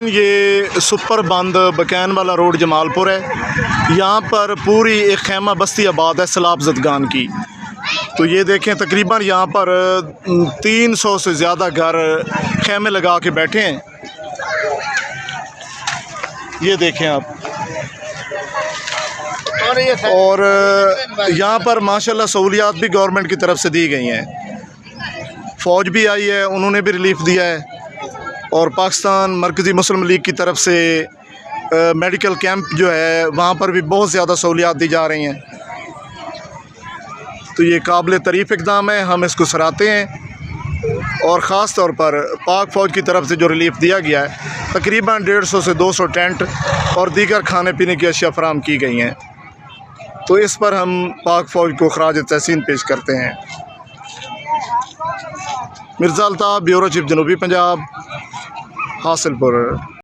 ये सुपर बंद बकैन वाला रोड जमालपुर है। यहाँ पर पूरी एक खैमा बस्ती आबाद है सैलाब ज़दगान की। तो ये देखें तकरीबन यहाँ पर 300 से ज़्यादा घर खैमे लगा के बैठे हैं। ये देखें आप। और यहाँ पर माशाल्लाह सहूलियात भी गवर्नमेंट की तरफ से दी गई हैं। फ़ौज भी आई है, उन्होंने भी रिलीफ़ दिया है। और पाकिस्तान मरकज़ी मुस्लिम लीग की तरफ से मेडिकल कैंप जो है वहाँ पर भी बहुत ज़्यादा सहूलियात दी जा रही हैं। तो ये काबिल तारीफ़ इक़दाम है, हम इसको सराहते हैं। और ख़ास तौर पर पाक फ़ौज की तरफ से जो रिलीफ़ दिया गया है, तकरीबन 150 से 200 टेंट और दीगर खाने पीने की अशिया फराहम की गई हैं। तो इस पर हम पाक फ़ौज को ख़राज तहसीन पेश करते हैं। मिर्ज़ा अल्ताफ़, ब्यूरो चीफ, जनूबी पंजाब, हासिलपुर।